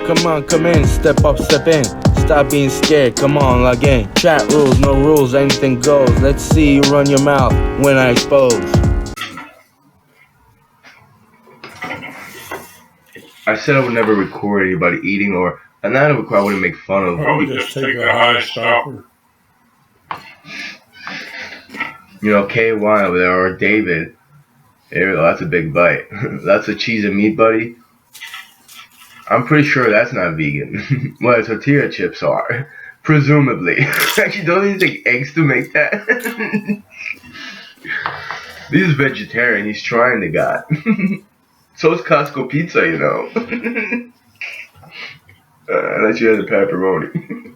Come on, come in, step up, step in. Stop being scared, come on, log in. Chat rules, no rules, anything goes. Let's see you run your mouth when I expose. I said I would never record anybody eating, or not a record, I wouldn't make fun of. Probably just take the high stopper. You know, KY over there, or David. There we go, that's a big bite. That's a cheese and meat buddy. I'm pretty sure that's not vegan. Well, tortilla chips are. Presumably. Actually, don't you take eggs to make that? He's vegetarian, he's trying to God. So is Costco pizza, you know. Unless you had the pepperoni.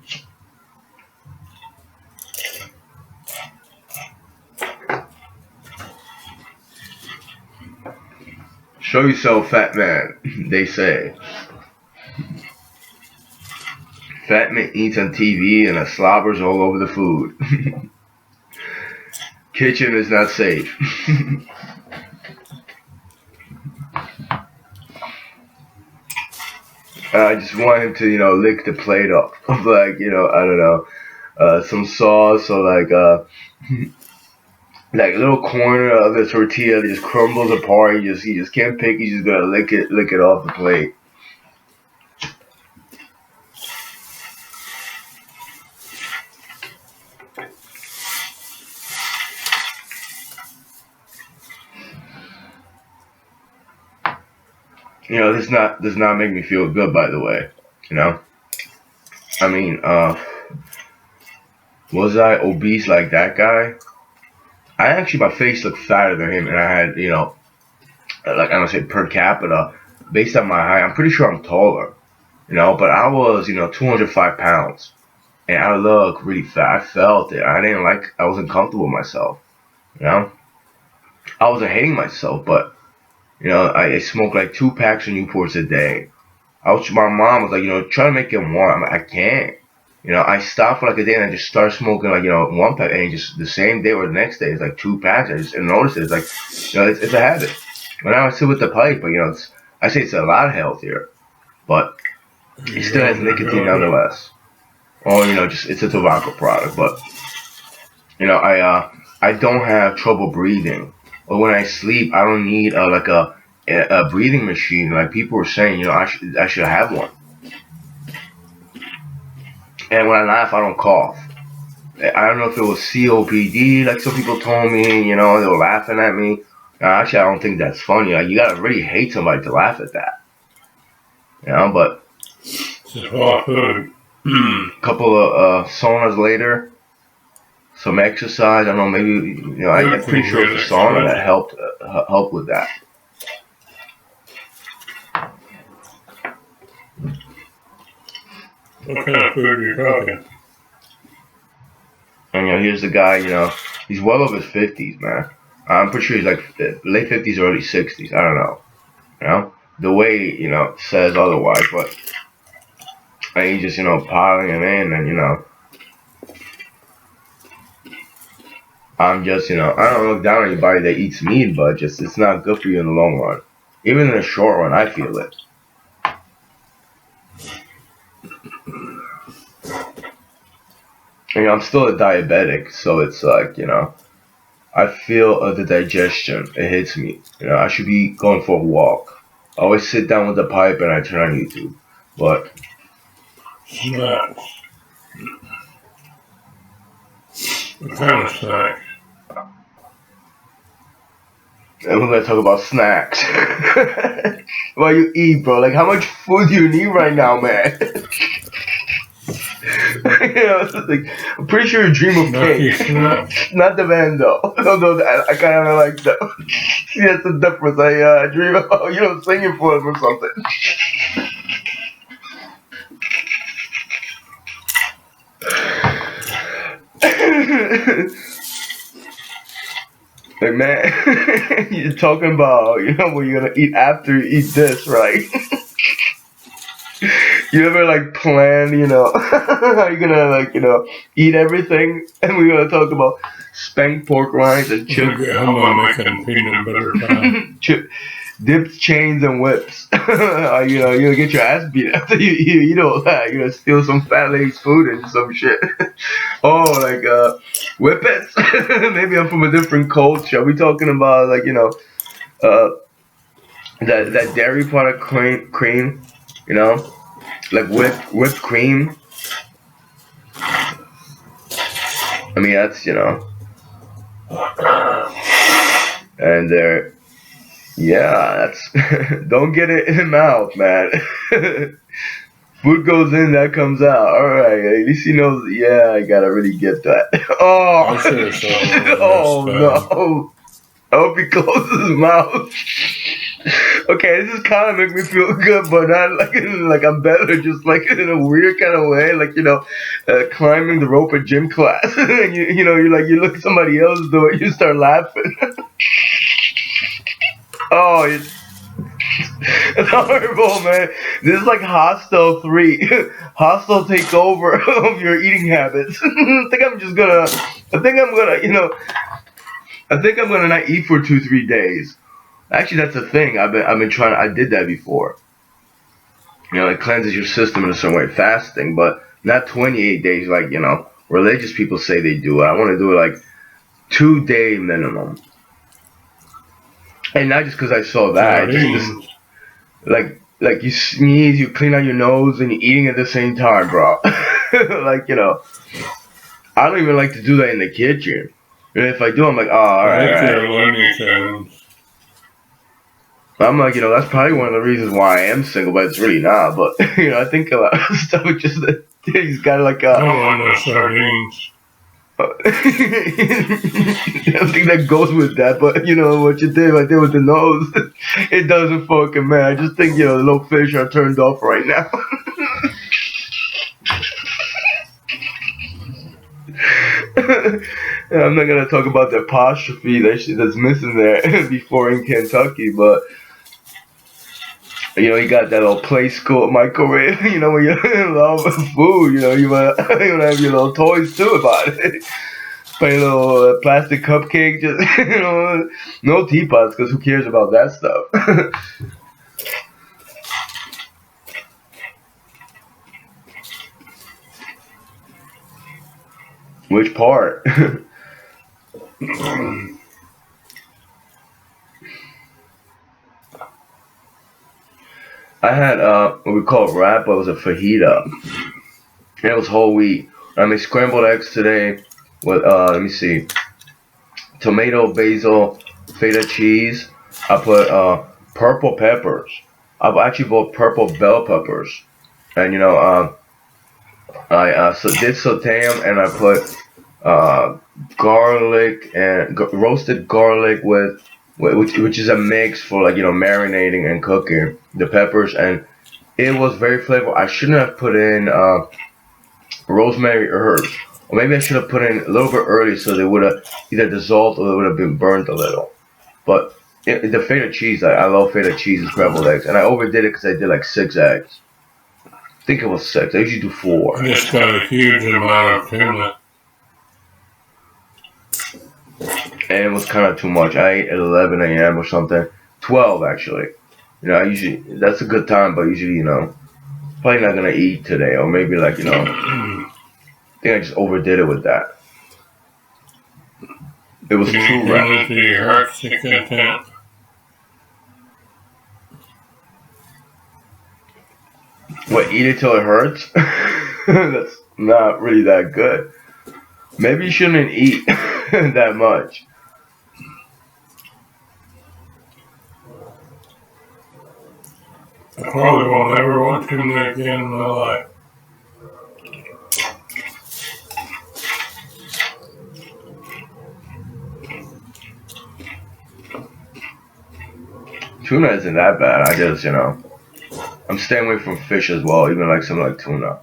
Show yourself, fat man, they say. Fat man eats on TV and slobbers all over the food. Kitchen is not safe. I just want him to, you know, lick the plate up of, like, you know, I don't know, some sauce or like like a little corner of the tortilla that just crumbles apart. He just can't pick. He's just gonna lick it off the plate. You know, this does not make me feel good, by the way. You know, I mean, was I obese like that guy? My face looked fatter than him, and I had, you know, like, I don't say per capita, based on my height, I'm pretty sure I'm taller, you know, but I was, you know, 205 pounds, and I look really fat. I felt it. I wasn't comfortable with myself, you know. I wasn't hating myself, but, you know, I smoked like 2 packs of Newports a day. My mom was like, you know, try to make it more. I'm like, I can't. You know, I stopped for like a day and I just started smoking like, you know, 1 pack, and just the same day or the next day, it's like 2 packs. I just noticed it. It's like, you know, it's a habit. But now I sit with the pipe, but, you know, I say it's a lot healthier, but it still has nicotine nonetheless. Or, you know, just, it's a tobacco product. But, you know, I don't have trouble breathing. Or when I sleep, I don't need like a breathing machine. Like people were saying, you know, I should have one. And when I laugh, I don't cough. I don't know if it was COPD, like some people told me, you know, they were laughing at me. Actually, I don't think that's funny. Like, you gotta really hate somebody to laugh at that. You know, but a couple of saunas later, some exercise, I don't know, maybe, you know, I'm pretty sure it's the sauna that helped with that. What kind of food are you talking? And, you know, here's the guy, you know, he's well over his 50s, man. I'm pretty sure he's like late 50s, early 60s. I don't know. You know? The way, you know, says otherwise, but he's just, you know, piling him in, and, you know, I'm just, you know, I don't look down on anybody that eats meat, but just, it's not good for you in the long run. Even in the short run, I feel it. You know, I'm still a diabetic, so it's like, you know, I feel the digestion. It hits me. You know, I should be going for a walk. I always sit down with the pipe and I turn on YouTube. But Snacks. What kind of snacks? and we're gonna talk about snacks. What you eat, bro? Like, how much food do you need right now, man? You know, it's like, I'm pretty sure you dream of cake. Not the band though. No, I kind of like that. See, that's the difference. I dream about, you know, singing for them or something. Like, man, you're talking about, you know, what you're gonna eat after you eat this, right? You ever, like, plan, you know, how you're gonna, like, you know, eat everything? And we're gonna talk about spanked pork rinds and chicken. I'm gonna make a peanut butter pie. dips, chains, and whips. You'll get your ass beat after you eat all that. You're gonna steal some fat lady's food and some shit. Oh, like whippets. Maybe I'm from a different culture. Are we talking about like uh, that dairy product cream, you know, like whipped cream. I mean that's and there. Yeah, that's don't get it in the mouth, man. Food goes in, that comes out. All right, at least he knows. Yeah, I gotta really get that. Oh, I should have saw it. oh no! I hope he closes his mouth. Okay, this is kind of make me feel good, but not like I'm better, just like in a weird kind of way, like climbing the rope at gym class, and you look at somebody else do it, you start laughing. Oh, it's horrible, man. This is like Hostel 3. Hostel takeover of your eating habits. I think I'm gonna not eat for 2-3 days. Actually, that's a thing. I've been trying. I did that before. It cleanses your system in a certain way, fasting, but not 28 days like religious people say they do it. I want to do it like 2-day minimum. And not just because I saw that, just like you sneeze, you clean out your nose, and you're eating at the same time, bro. I don't even like to do that in the kitchen. And if I do, I'm like, oh, all right. I'm like, that's probably one of the reasons why I am single, but it's really not. But I think a lot of stuff just he's got like a. I don't want no sardines. I don't think that goes with that, but what you did right there with the nose, it doesn't fucking matter. I just think the little fish are turned off right now. I'm not gonna talk about the apostrophe that's missing there before in Kentucky, but you got that little play school microwave. When you love food, you wanna have your little toys too about it. Play a little plastic cupcake, just no teapots, because who cares about that stuff? Which part? I had what we call wrap, but it was a fajita. And it was whole wheat. I made scrambled eggs today with let me see, tomato, basil, feta cheese. I put purple peppers. I actually bought purple bell peppers, and I did saute them, and I put garlic and roasted garlic with which is a mix for marinating and cooking the peppers, and it was very flavorful. I shouldn't have put in rosemary herbs, or maybe I should have put in a little bit early so they would have either dissolved or they would have been burnt a little. But the feta cheese, I love feta cheese and scrambled eggs, and I overdid it because I did like 6 eggs. I think it was 6. I usually do 4. I just got a huge amount of tuna. And it was kind of too much. I ate at 11 a.m. or something. 12 actually. I usually, that's a good time, but usually, probably not gonna eat today, or maybe I think I just overdid it with that. It was too rapid. Your heart's content. What, eat it till it hurts? That's not really that good. Maybe you shouldn't eat that much. I probably won't ever want tuna again in my life. Tuna isn't that bad. I just, I'm staying away from fish as well, even like something like tuna.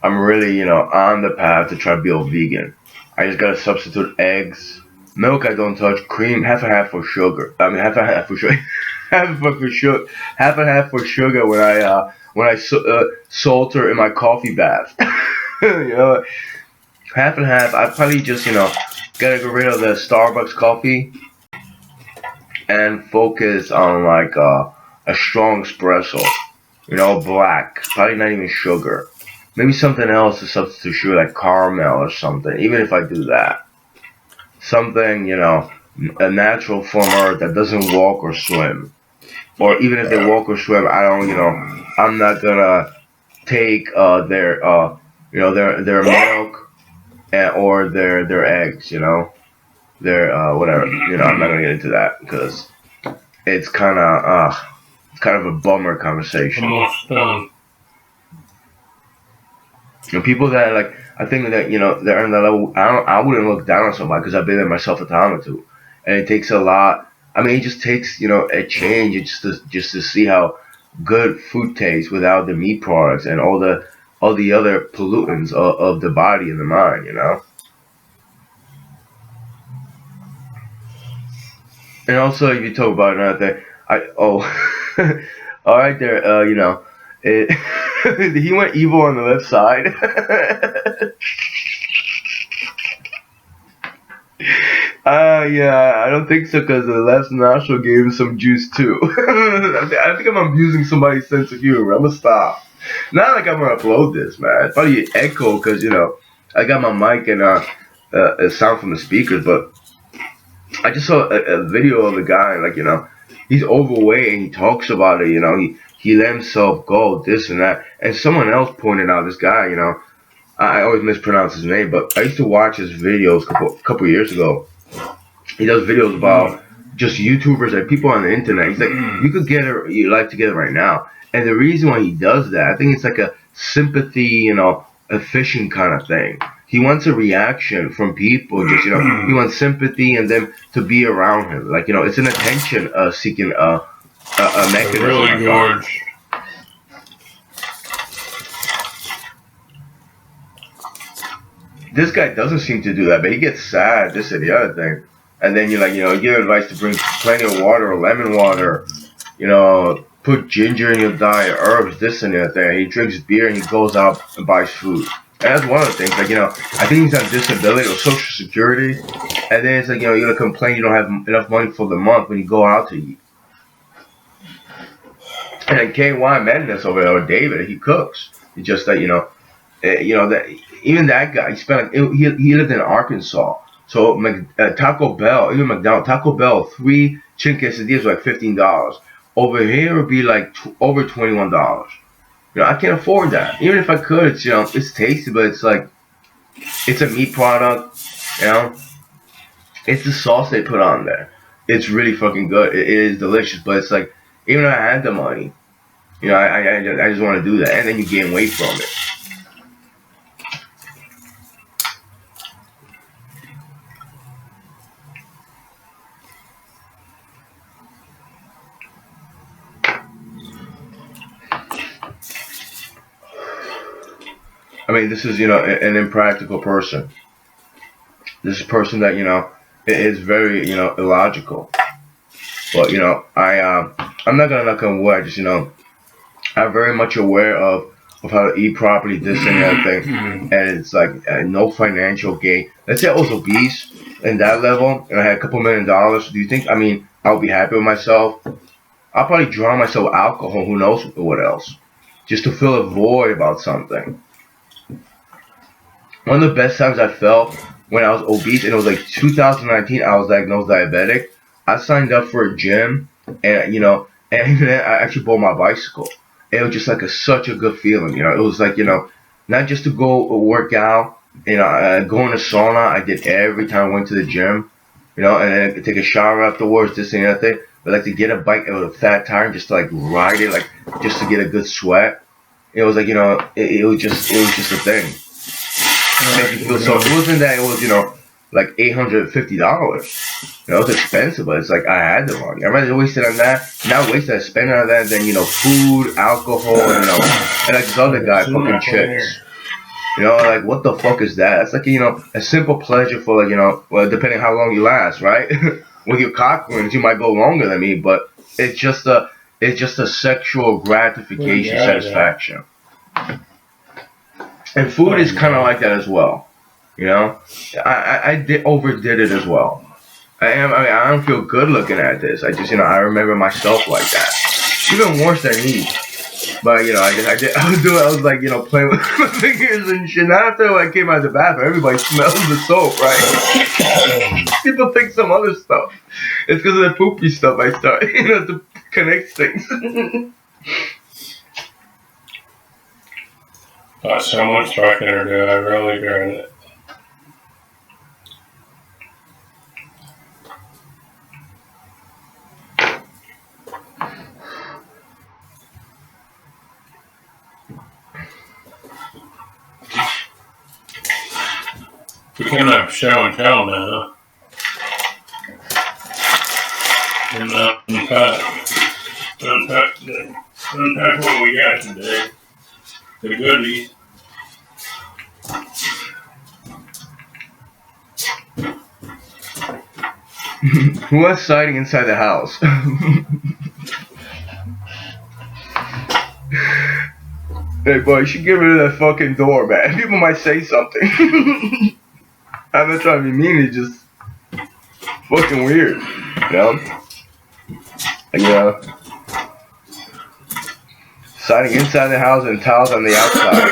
I'm really, on the path to try to be a vegan. I just gotta substitute eggs. Milk I don't touch. Cream, half and half for sugar. I mean, half and half for sugar. half and half for sugar when I salt her in my coffee bath. You know, half and half. I probably just gotta get rid of the Starbucks coffee and focus on like a strong espresso. You know, black. Probably not even sugar. Maybe something else to substitute sugar, like caramel or something. Even if I do that, something a natural from earth that doesn't walk or swim. Or even if they walk or swim, I don't, I'm not gonna take their milk or their eggs, their whatever. I'm not gonna get into that because it's kind of a bummer conversation. Almost done. People that like, I think that they're on that level. I wouldn't look down on somebody because I've been there myself a time or two, and it takes a lot. I mean, it just takes a change just to see how good food tastes without the meat products and all the other pollutants of the body and the mind. And also, if you talk about another thing, all right there, he went evil on the left side. Yeah, I don't think so because the left nostril gave him some juice too. I think I'm abusing somebody's sense of humor. I'm gonna stop. Not like I'm gonna upload this, man. It's probably echo because I got my mic and sound from the speakers, but I just saw a video of the guy, like he's overweight and he talks about it. He let himself go, this and that, and someone else pointed out this guy. I always mispronounce his name, but I used to watch his videos a couple years ago. He does videos about just YouTubers and people on the internet. He's like, you could get your life together right now. And the reason why he does that, I think it's like a sympathy, a fishing kind of thing. He wants a reaction from people, just, he wants sympathy and them to be around him. Like, it's an attention seeking a mechanism. Really gorge. This guy doesn't seem to do that, but he gets sad, this and the other thing. And then you're like, give advice to drink plenty of water, lemon water, put ginger in your diet, herbs, this and the other thing. He drinks beer and he goes out and buys food. And that's one of the things, like, I think he's on disability or social security. And then it's like, you're going to complain you don't have enough money for the month when you go out to eat. And then KY Madness over there, or David, he cooks. It's just that, that even that guy, he lived in Arkansas. So Taco Bell, even McDonald's, Taco Bell, 3 chicken quesadillas were like $15. Over here it would be like over $21. I can't afford that. Even if I could, it's it's tasty, but it's like it's a meat product. It's the sauce they put on there. It's really fucking good. It is delicious, but it's like even if I had the money, I just want to do that, and then you gain weight from it. I mean, this is, an impractical person. This is a person that, is very, illogical. But, I'm not going to knock on wood. I just, I'm very much aware of how to eat properly, this and that thing. And it's like no financial gain. Let's say I was obese in that level and I had a couple $1 million. Do you think, I'll be happy with myself? I'll probably drown myself with alcohol, who knows what else. Just to fill a void about something. One of the best times I felt when I was obese, and it was like 2019, I was diagnosed diabetic. I signed up for a gym, and and then I actually bought my bicycle. It was just like such a good feeling, It was like, not just to go work out, go in a sauna. I did every time I went to the gym, and then take a shower afterwards, this and that thing. But like to get a bike with a fat tire and just to like ride it, like just to get a good sweat. It was like, it was just a thing. Make you feel so. It wasn't that it was, like $850. It was expensive, but it's like I had the money. I'd rather waste it on that. Not waste it, spend it on that than food, alcohol, and like this other guy fucking chicks. Like what the fuck is that? It's like a simple pleasure for like well, depending how long you last, right? With your cock rings, you might go longer than me, but it's just a sexual gratification satisfaction. And food is kind of like that as well. You know, I overdid it as well. I don't feel good looking at this. I just, I remember myself like that. Even worse than me. But, I was like, playing with my fingers and shit. Not after I came out of the bathroom, everybody smells the soap, right? People think some other stuff. It's because of the poopy stuff I start, to connect things. Got so much talking to do, I really regret it. We can have show and tell now. And unpack what we got today. The goodies. Who was siding inside the house? Hey, boy, you should get rid of that fucking door, man. People might say something. I'm not trying to be mean, it's just fucking weird, siding inside the house and tiles on the outside.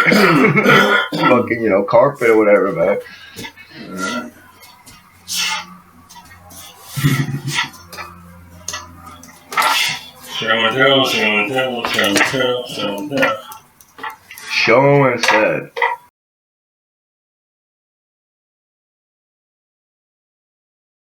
Fucking, carpet or whatever, man. Show and tell, show and tell, show and tell, show and tell. Show and said.